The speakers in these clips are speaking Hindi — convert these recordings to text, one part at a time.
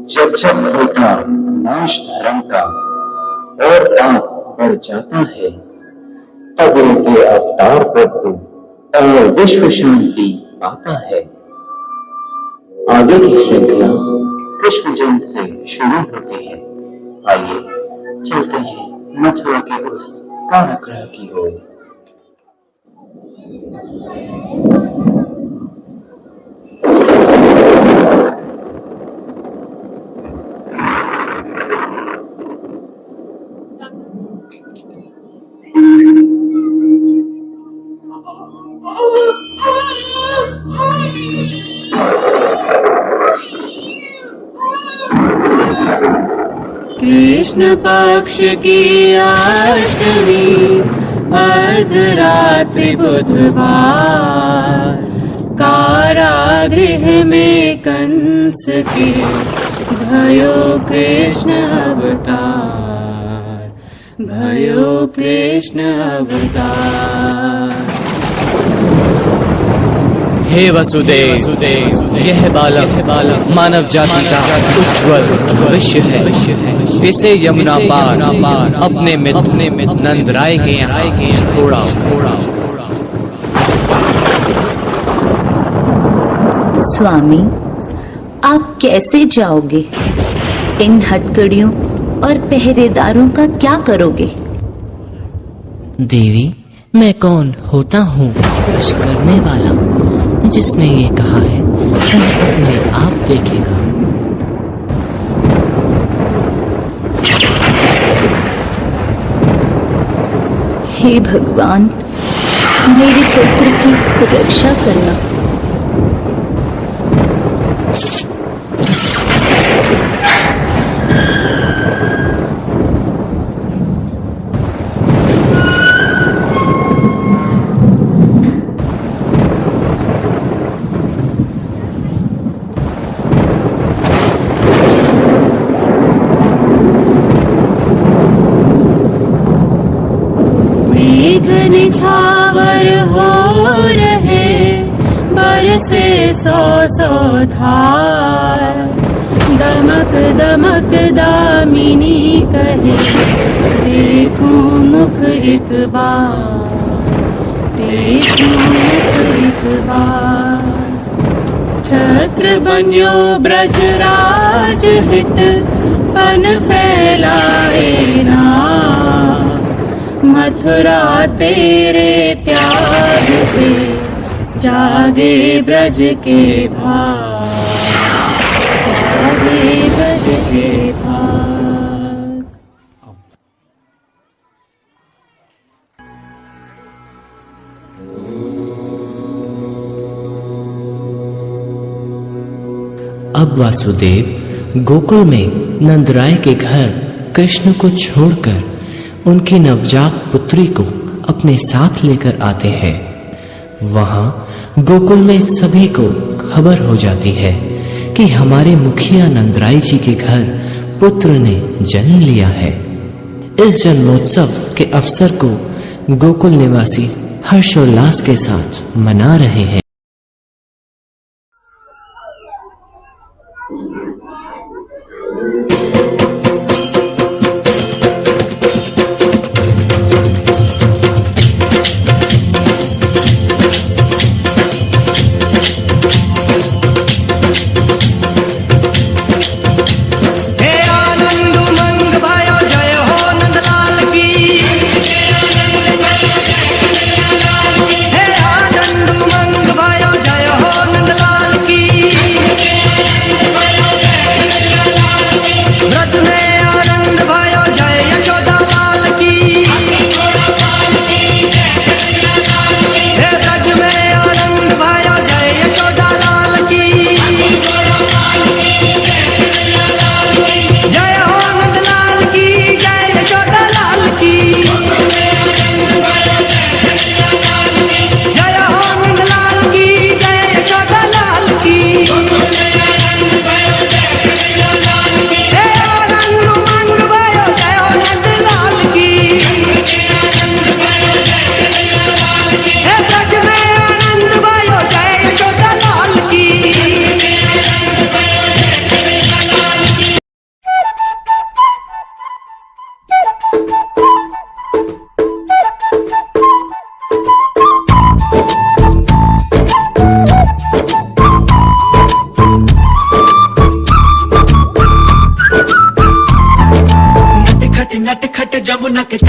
जब जब होता नाश धर्म का और पाप बढ़ जाता है, तब उनके अवतार प्रभु और विश्व शांति पाता है। आगे की श्रृंखला कृष्ण जन्म से शुरू होती है। आइए चलते हैं मथुरा के उस कारागृह की ओर। कृष्ण पक्ष की अष्टमी अर्धरात्रि बुधवार, कारागृह में कंस के भयो कृष्ण अवतार, भयो कृष्ण अवतार। हे वसुदेव, यह बालक मानव जाति का उज्ज्वल भविष्य है। इसे यमुना पार अपने मित्र नंद राय के यहाँ छोड़ा। स्वामी, आप कैसे जाओगे? इन हथकड़ियों और पहरेदारों का क्या करोगे? देवी, मैं कौन होता हूँ कुछ करने वाला? जिसने ये कहा है वह अपने आप देखेगा। हे भगवान, मेरे पुत्र की रक्षा करना। निछावर हो रहे बरसे सौ धार, दमक दमक दामिनी कहे देखूं मुख एक बार, देखूं मुख एक बार। छत्र बन्यो ब्रजराज हित फन फैलाए ना, मथुरा तेरे त्याग से जागे ब्रज के भाग, जागे ब्रज के भाग। अब वासुदेव गोकुल में नंदराय के घर कृष्ण को छोड़कर उनकी नवजात पुत्री को अपने साथ लेकर आते हैं। वहां गोकुल में सभी को खबर हो जाती है कि हमारे मुखिया नंदराय जी के घर पुत्र ने जन्म लिया है। इस जन्मोत्सव के अवसर को गोकुल निवासी हर्षोल्लास के साथ मना रहे हैं। हे आनंद मंग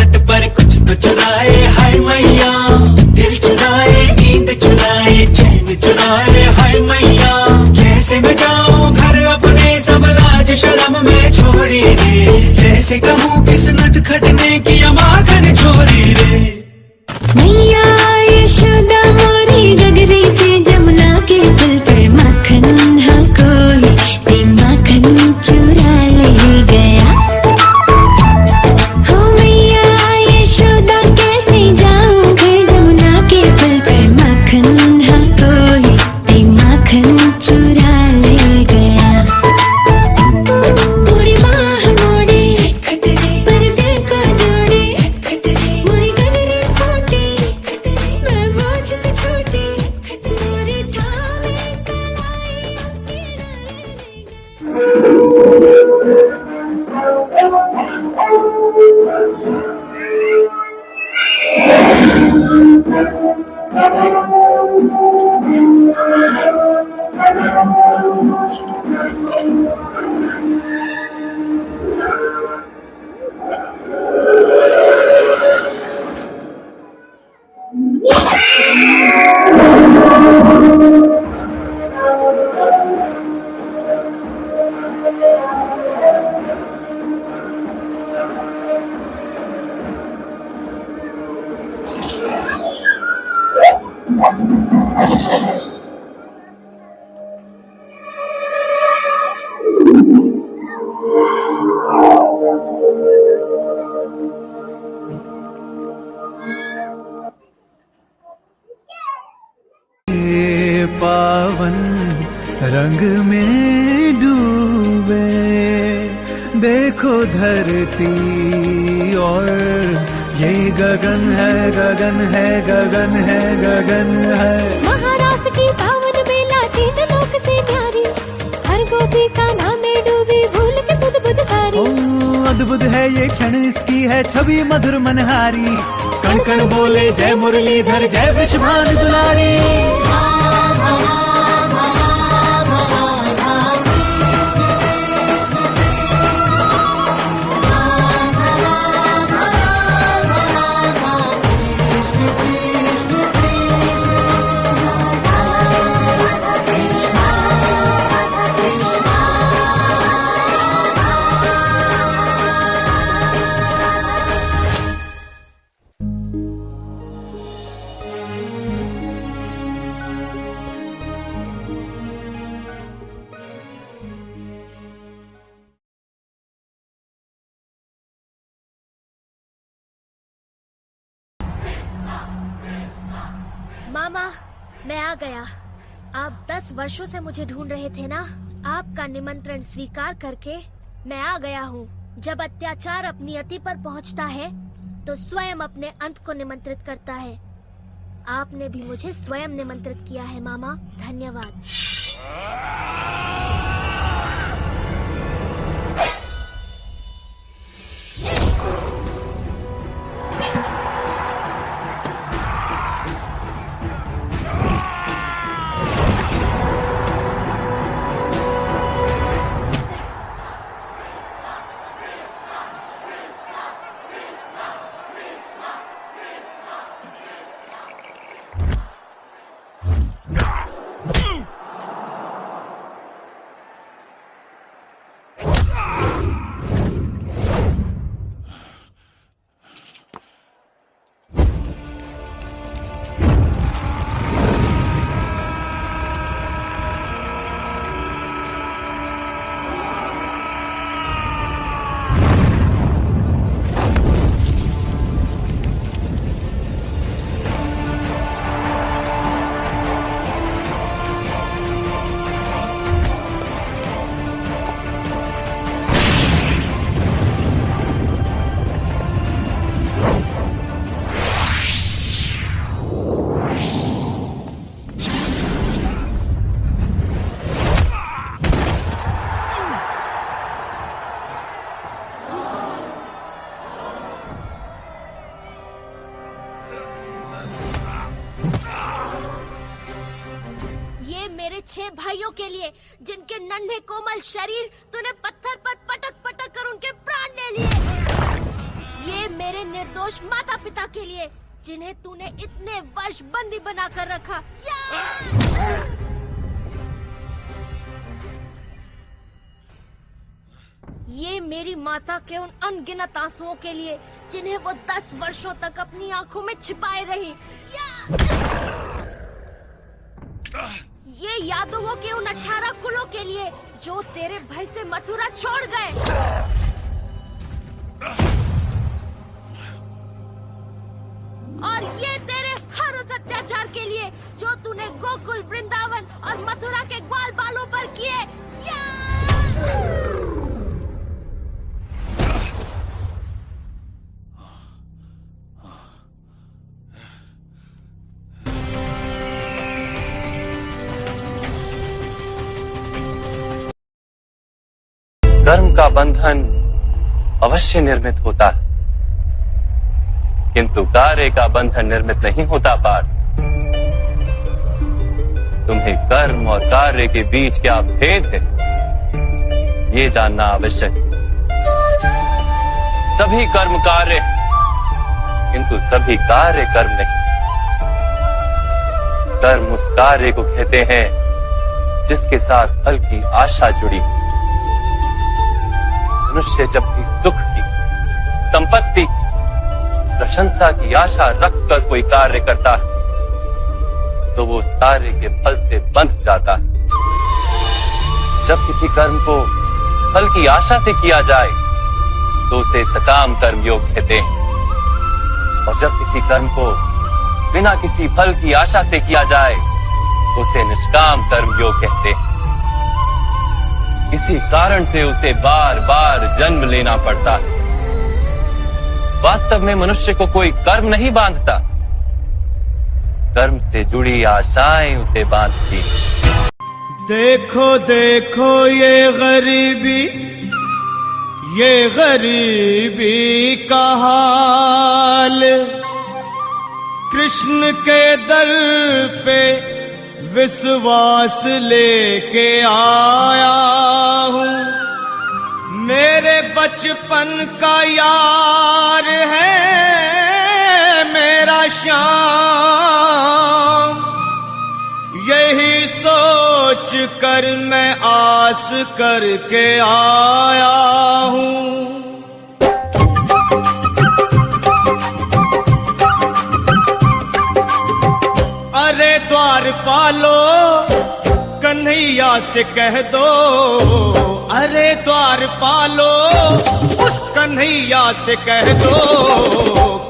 तट पर कुछ तो चुराए, हाय मैया दिल चुराए, नींद चुराए, चैन चुराए, हाय मैया कैसे मैं जाऊं घर अपने, सब लाज शर्म में छोड़ी रे, कैसे कहूँ किस नटखट ने किया माखन चोरी रे। मैया यशोदा मोरी गगरी से जमुना के पुल पर माखन हाँ कोई ते माखन चुरा ले गया। हो मैया यशोदा कैसे जाऊं घर जमुना के पुल पर माखन हाँ कोई ते माखन चुरा ले गया। पूरी बाह मोड़ी पर दिल को जोड़ी, मोरी गगरी फूटी मैं बोझ से छोटी, मोरी थामे कलाई उसके डर ले गया। पावन रंग में डूबे देखो धरती और ये गगन है, गगन है, गगन है, गगन है। महारास की पावन बेला तीन लोक से न्यारी, हर गोपी का नाम में डूबी भूल के सुध बुध सारी। ओ अद्भुत है ये क्षण, इसकी है छवि मधुर मनहारी, कण कण बोले जय मुरलीधर जय वृषभानु दुलारी। मामा, मैं आ गया। आप 10 वर्षों से मुझे ढूंढ रहे थे ना? आपका निमंत्रण स्वीकार करके मैं आ गया हूँ। जब अत्याचार अपनी अति पर पहुँचता है तो स्वयं अपने अंत को निमंत्रित करता है। आपने भी मुझे स्वयं निमंत्रित किया है मामा, धन्यवाद। मेरे 6 भाइयों के लिए जिनके नन्हे कोमल शरीर तूने पत्थर पर पटक पटक कर उनके प्राण ले लिए। ये मेरे निर्दोष माता पिता के लिए, जिन्हें तूने इतने वर्ष बंदी बनाकर रखा। ये मेरी माता के उन अनगिनत आंसुओं के लिए, जिन्हें वो 10 वर्षों तक अपनी आंखों में छिपाए रही। ये यादवों के उन 18 कुलों के लिए, जो तेरे भय से मथुरा छोड़ गए। और ये तेरे हर उस अत्याचार के लिए, जो तूने गोकुल, वृंदावन और मथुरा के ग्वाल बालों पर किए। कर्म का बंधन अवश्य निर्मित होता है, किंतु कार्य का बंधन निर्मित नहीं होता पार्थ। तुम्हें कर्म और कार्य के बीच क्या भेद है, ये जानना आवश्यक है। सभी कर्म कार्य, किंतु सभी कार्य कर्म नहीं। कर्म उस कार्य को कहते हैं जिसके साथ फल की आशा जुड़ी। मनुष्य जब भी सुख की, संपत्ति, प्रशंसा की आशा रखकर कोई कार्य करता है, तो वो उस कार्य के फल से बंध जाता है। जब किसी कर्म को फल की आशा से किया जाए, तो उसे सकाम कर्म योग कहते हैं। और जब किसी कर्म को बिना किसी फल की आशा से किया जाए, तो उसे निष्काम कर्म योग कहते हैं। इसी कारण से उसे बार बार जन्म लेना पड़ता है। वास्तव में मनुष्य को कोई कर्म नहीं बांधता, कर्म से जुड़ी आशाएं उसे बांधती। देखो देखो ये गरीबी का हाल, कृष्ण के दर पे विश्वास लेके आया हूँ। मेरे बचपन का यार है मेरा श्याम, यही सोच कर मैं आस करके आया हूँ। अरे द्वारपालो कन्हैया से कह दो, अरे द्वारपालो उस कन्हैया से कह दो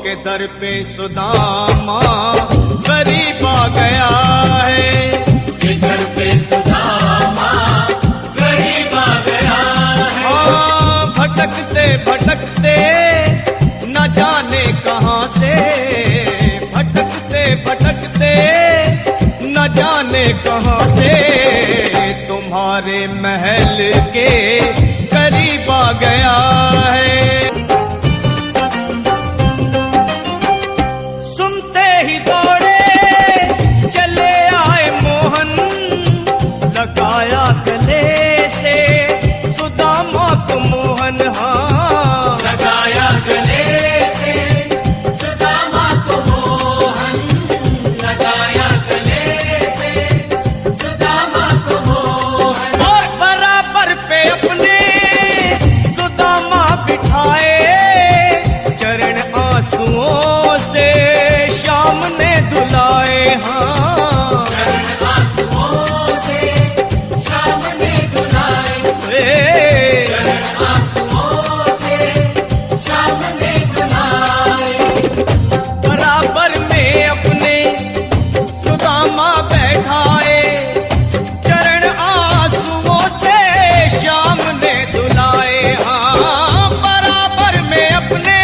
के दर पे सुदामा गरीब आ गया है। के दर पे सुदामा गरीब आ गया है। हाँ, भटकते भटकते न जाने कहाँ से, भटकते भटकते न जाने कहाँ से तुम्हारे महल के करीब आ गया है। सुनते ही दौड़े चले आए मोहन, लगाया गले से सुदामा को मोहन। हाँ, लगाया गले से सुदामा को मोहन, लगाया गले से सुदामा को मोहन। और बराबर पे अपने सुदामा बिठाए, चरण आंसुओं से शाम ने धुलाए। हाँ, चरण आंसुओं से शाम ने धुलाए। चरण आंसुओं से शाम ने धुलाए। बराबर में अपने सुदामा बैठाए, चरण आंसुओं से शाम ने धुलाए। हाँ, बराबर में अपने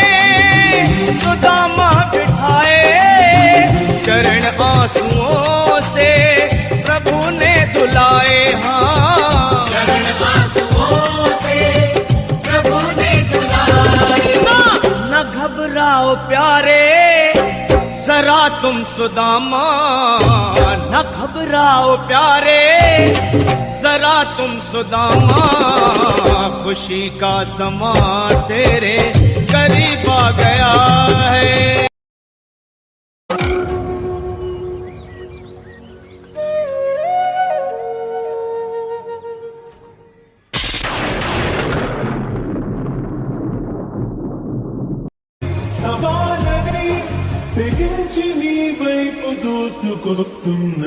सुदामा बिठाए, चरण आंसुओं से प्रभु ने धुलाए। हाँ, चरण आंसुओं से प्रभु ने धुलाए। न घबराओ प्यारे जरा तुम सुदामा, न घबराओ प्यारे जरा तुम सुदामा, खुशी का समा तेरे करीब आ गया है। సవాలని తెగించి నీ వైపు దూసుకొస్తున్న